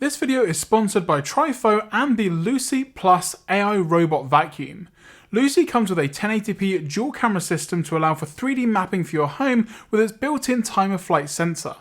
This video is sponsored by Trifo and the Lucy Plus AI Robot Vacuum. Lucy comes with a 1080p dual camera system to allow for 3D mapping for your home with its built-in time of flight sensor.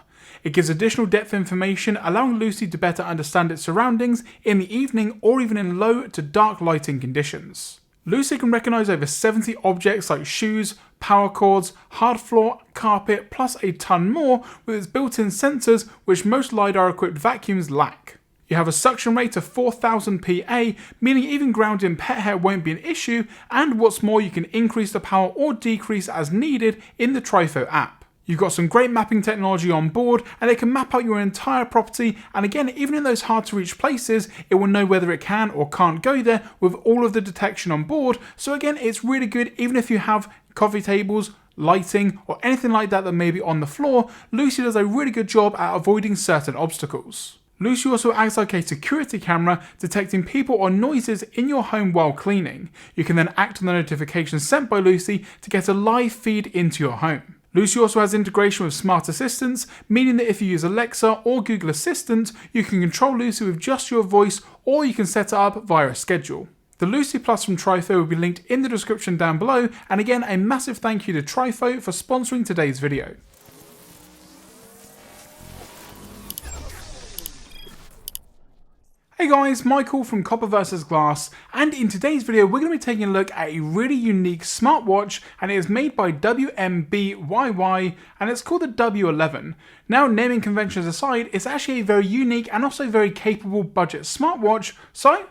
It gives additional depth information, allowing Lucy to better understand its surroundings in the evening or even in low to dark lighting conditions. Lucy can recognise over 70 objects like shoes, power cords, hard floor, carpet, plus a ton more with its built-in sensors which most LiDAR-equipped vacuums lack. You have a suction rate of 4000 PA, meaning even ground in pet hair won't be an issue, and what's more, you can increase the power or decrease as needed in the Trifo app. You've got some great mapping technology on board, and it can map out your entire property, and again, even in those hard to reach places, it will know whether it can or can't go there with all of the detection on board. So again, it's really good even if you have coffee tables, lighting, or anything like that may be on the floor. Lucy does a really good job at avoiding certain obstacles. Lucy also acts like a security camera, detecting people or noises in your home while cleaning. You can then act on the notifications sent by Lucy to get a live feed into your home. Lucy also has integration with smart assistants, meaning that if you use Alexa or Google Assistant, you can control Lucy with just your voice, or you can set it up via a schedule. The Lucy Plus from Trifo will be linked in the description down below, and again, a massive thank you to Trifo for sponsoring today's video. Hey guys, Michael from Copper vs Glass, and in today's video we're going to be taking a look at a really unique smartwatch, and it is made by WMBYY and it's called the W11. Now, naming conventions aside, it's actually a very unique and also very capable budget smartwatch, so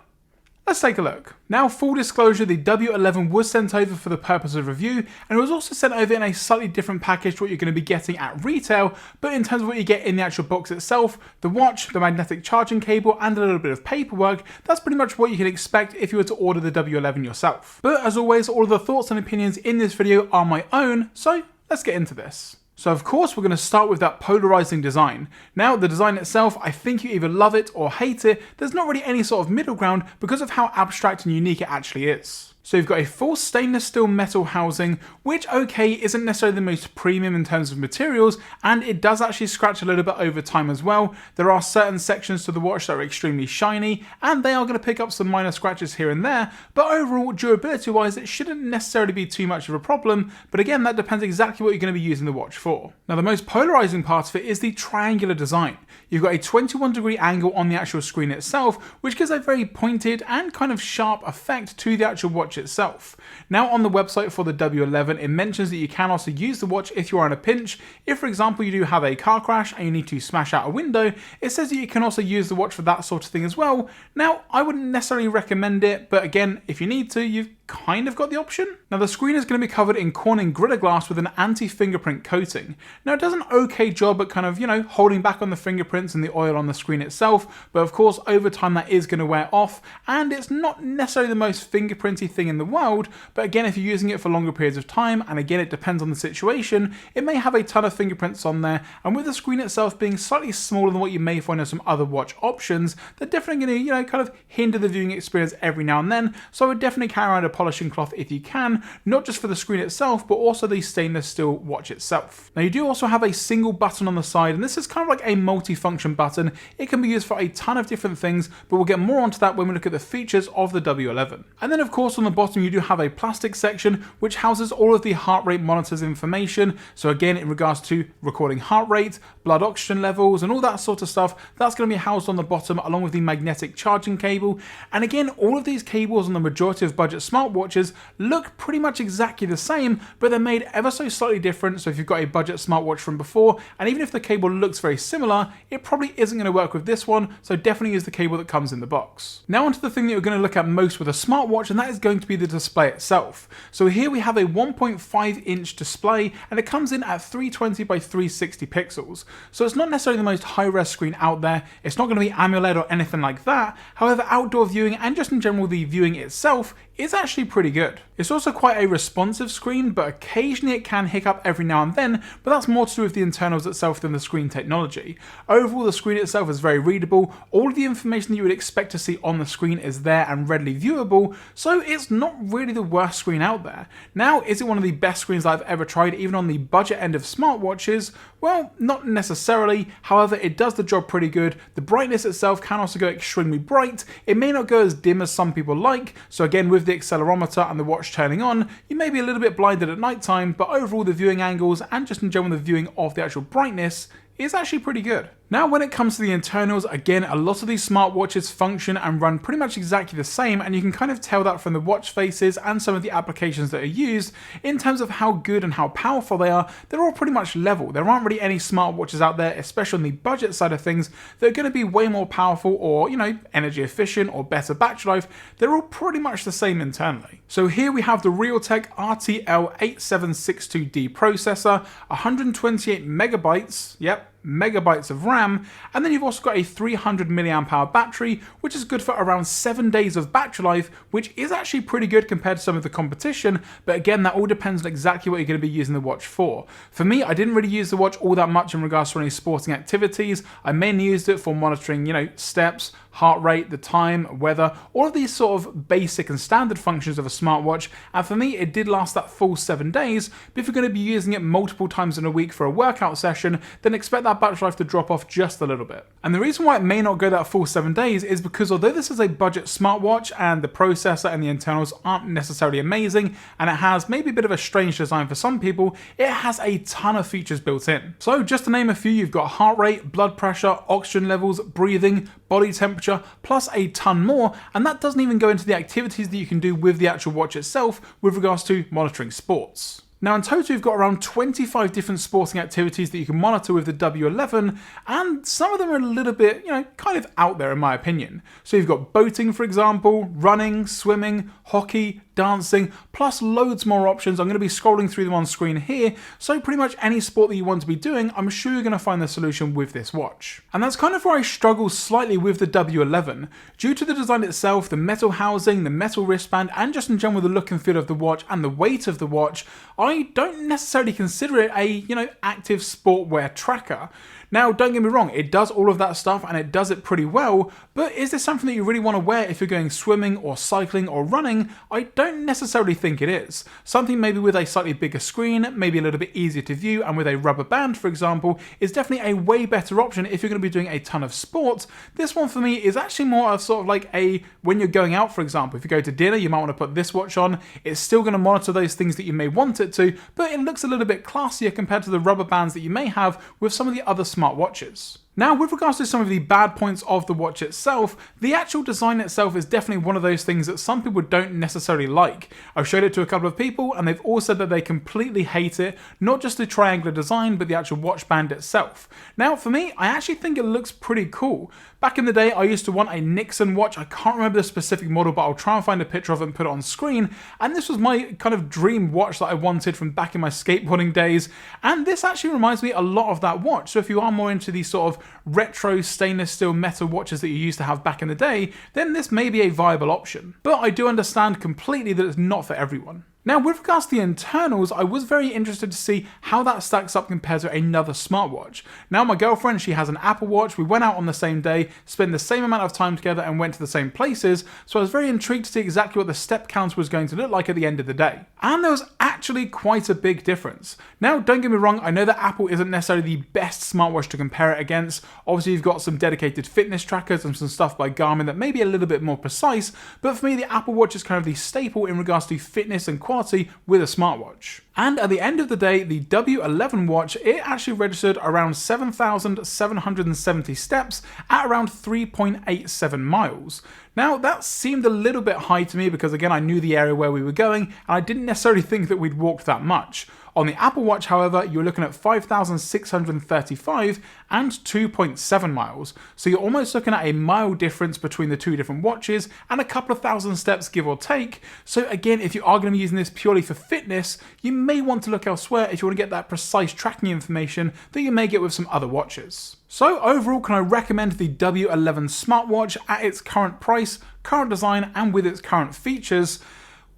let's take a look. Now, full disclosure, the W11 was sent over for the purpose of review, and it was also sent over in a slightly different package to what you're going to be getting at retail, but in terms of what you get in the actual box itself, the watch, the magnetic charging cable, and a little bit of paperwork, that's pretty much what you can expect if you were to order the W11 yourself. But as always, all of the thoughts and opinions in this video are my own, so let's get into this. So of course we're going to start with that polarizing design. Now, the design itself, I think you either love it or hate it. There's not really any sort of middle ground because of how abstract and unique it actually is. So you've got a full stainless steel metal housing, which okay, isn't necessarily the most premium in terms of materials, and it does actually scratch a little bit over time as well. There are certain sections to the watch that are extremely shiny, and they are going to pick up some minor scratches here and there, but overall, durability wise, it shouldn't necessarily be too much of a problem, but again, that depends exactly what you're going to be using the watch for. Now, the most polarizing part of it is the triangular design. You've got a 21-degree angle on the actual screen itself, which gives a very pointed and kind of sharp effect to the actual watch itself. Now, on the website for the W11, it mentions that you can also use the watch if you are in a pinch. If, for example, you do have a car crash and you need to smash out a window, it says that you can also use the watch for that sort of thing as well. Now, I wouldn't necessarily recommend it, but again, if you need to, you've kind of got the option. Now, the screen is going to be covered in Corning Gorilla Glass with an anti-fingerprint coating. Now, it does an okay job at kind of, holding back on the fingerprints and the oil on the screen itself, but of course, over time that is going to wear off, and it's not necessarily the most fingerprinty thing in the world, but again, if you're using it for longer periods of time, and again, it depends on the situation, it may have a ton of fingerprints on there, and with the screen itself being slightly smaller than what you may find on some other watch options, they're definitely going to, kind of hinder the viewing experience every now and then, so I would definitely carry around a polishing cloth if you can, not just for the screen itself, but also the stainless steel watch itself. Now, you do also have a single button on the side, and this is kind of like a multi-function button. It can be used for a ton of different things, but we'll get more onto that when we look at the features of the W11. And then of course on the bottom you do have a plastic section which houses all of the heart rate monitors information. So again, in regards to recording heart rate, blood oxygen levels, and all that sort of stuff, that's going to be housed on the bottom along with the magnetic charging cable. And again, all of these cables on the majority of budget smartwatches look pretty much exactly the same, but they're made ever so slightly different. So if you've got a budget smartwatch from before, and even if the cable looks very similar, it probably isn't going to work with this one, so definitely use the cable that comes in the box. Now onto the thing that you're going to look at most with a smartwatch, and that is going to be the display itself. So here we have a 1.5-inch display, and it comes in at 320 by 360 pixels. So it's not necessarily the most high-res screen out there, it's not going to be AMOLED or anything like that. However, outdoor viewing and just in general the viewing itself is actually actually pretty good. It's also quite a responsive screen, but occasionally it can hiccup every now and then, but that's more to do with the internals itself than the screen technology. Overall, the screen itself is very readable, all of the information that you would expect to see on the screen is there and readily viewable, so it's not really the worst screen out there. Now, is it one of the best screens that I've ever tried, even on the budget end of smartwatches? Well, not necessarily, however it does the job pretty good. The brightness itself can also go extremely bright, it may not go as dim as some people like, so again with the accelerometer and the watch turning on, you may be a little bit blinded at night time, but overall the viewing angles and just in general the viewing of the actual brightness is actually pretty good. Now when it comes to the internals, again a lot of these smartwatches function and run pretty much exactly the same, and you can kind of tell that from the watch faces and some of the applications that are used in terms of how good and how powerful they are. They're all pretty much level. There aren't really any smartwatches out there, especially on the budget side of things, that are going to be way more powerful or, energy efficient or better battery life. They're all pretty much the same internally. So here we have the Realtek RTL8762D processor, 128 megabytes, megabytes of RAM, and then you've also got a 300 mAh battery, which is good for around 7 days of battery life, which is actually pretty good compared to some of the competition, but again that all depends on exactly what you're going to be using the watch for. For me, I didn't really use the watch all that much in regards to any sporting activities. I mainly used it for monitoring, steps, heart rate, the time, weather, all of these sort of basic and standard functions of a smartwatch, and for me it did last that full 7 days, but if you're going to be using it multiple times in a week for a workout session, then expect that battery life to drop off just a little bit. And the reason why it may not go that full 7 days is because although this is a budget smartwatch and the processor and the internals aren't necessarily amazing, and it has maybe a bit of a strange design for some people, it has a ton of features built in. So just to name a few, you've got heart rate, blood pressure, oxygen levels, breathing, body temperature, plus a ton more, and that doesn't even go into the activities that you can do with the actual watch itself with regards to monitoring sports. Now in total you've got around 25 different sporting activities that you can monitor with the W11, and some of them are a little bit, kind of out there in my opinion. So you've got boating, for example, running, swimming, hockey, dancing, plus loads more options. I'm going to be scrolling through them on screen here, so pretty much any sport that you want to be doing, I'm sure you're going to find the solution with this watch. And that's kind of where I struggle slightly with the W11. Due to the design itself, the metal housing, the metal wristband, and just in general the look and feel of the watch and the weight of the watch, I don't necessarily consider it a, active sport wear tracker. Now, don't get me wrong, it does all of that stuff and it does it pretty well, but is this something that you really want to wear if you're going swimming or cycling or running? I don't necessarily think it is. Something maybe with a slightly bigger screen, maybe a little bit easier to view, and with a rubber band, for example, is definitely a way better option if you're going to be doing a ton of sport. This one for me is actually more of sort of like when you're going out, for example, if you go to dinner, you might want to put this watch on. It's still going to monitor those things that you may want it to, but it looks a little bit classier compared to the rubber bands that you may have with some of the other smartwatches. Now, with regards to some of the bad points of the watch itself, the actual design itself is definitely one of those things that some people don't necessarily like. I've showed it to a couple of people and they've all said that they completely hate it, not just the triangular design, but the actual watch band itself. Now, for me, I actually think it looks pretty cool. Back in the day, I used to want a Nixon watch. I can't remember the specific model, but I'll try and find a picture of it and put it on screen. And this was my kind of dream watch that I wanted from back in my skateboarding days. And this actually reminds me a lot of that watch. So if you are more into these sort of retro stainless steel metal watches that you used to have back in the day, then this may be a viable option. But I do understand completely that it's not for everyone. Now, with regards to the internals, I was very interested to see how that stacks up compared to another smartwatch. Now, my girlfriend, she has an Apple Watch. We went out on the same day, spent the same amount of time together, and went to the same places, so I was very intrigued to see exactly what the step count was going to look like at the end of the day. And there was actually quite a big difference. Now, don't get me wrong, I know that Apple isn't necessarily the best smartwatch to compare it against. Obviously, you've got some dedicated fitness trackers and some stuff by Garmin that may be a little bit more precise, but for me, the Apple Watch is kind of the staple in regards to fitness and quality with a smartwatch. And at the end of the day, the W11 watch, it actually registered around 7,770 steps at around 3.87 miles. Now, that seemed a little bit high to me because, again, I knew the area where we were going, and I didn't necessarily think that we'd walked that much. On the Apple Watch, however, you're looking at 5,635 and 2.7 miles. So you're almost looking at a mile difference between the two different watches and a couple of thousand steps, give or take. So again, if you are going to be using this purely for fitness, you may want to look elsewhere if you want to get that precise tracking information that you may get with some other watches. So overall, can I recommend the W11 smartwatch at its current price, current design, and with its current features?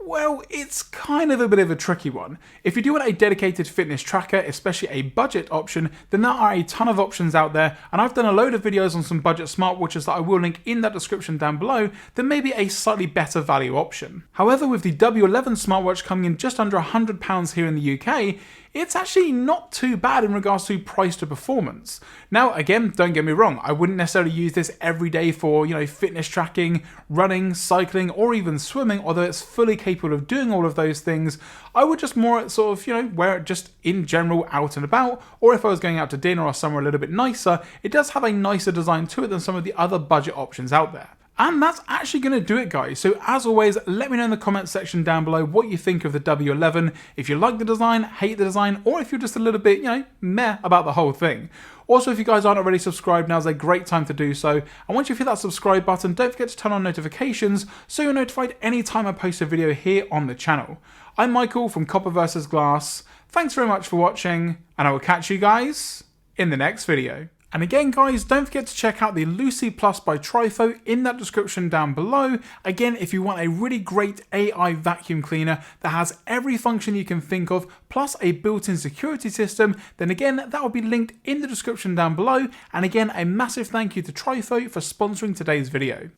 Well, it's kind of a bit of a tricky one. If you do want a dedicated fitness tracker, especially a budget option, then there are a ton of options out there, and I've done a load of videos on some budget smartwatches that I will link in that description down below that may be a slightly better value option. However, with the W11 smartwatch coming in just under £100 here in the UK, it's actually not too bad in regards to price to performance. Now, again, don't get me wrong, I wouldn't necessarily use this every day for, fitness tracking, running, cycling, or even swimming, although it's fully capable of doing all of those things. I would just more sort of, wear it just in general out and about, or if I was going out to dinner or somewhere a little bit nicer, it does have a nicer design to it than some of the other budget options out there. And that's actually going to do it, guys. So as always, let me know in the comments section down below what you think of the W11, if you like the design, hate the design, or if you're just a little bit, meh about the whole thing. Also, if you guys aren't already subscribed, now's a great time to do so. And once you've hit that subscribe button, don't forget to turn on notifications so you're notified anytime I post a video here on the channel. I'm Michael from Copper vs Glass. Thanks very much for watching, and I will catch you guys in the next video. And again, guys, don't forget to check out the Lucy Plus by Trifo in that description down below. Again, if you want a really great AI vacuum cleaner that has every function you can think of, plus a built-in security system, then again, that will be linked in the description down below. And again, a massive thank you to Trifo for sponsoring today's video.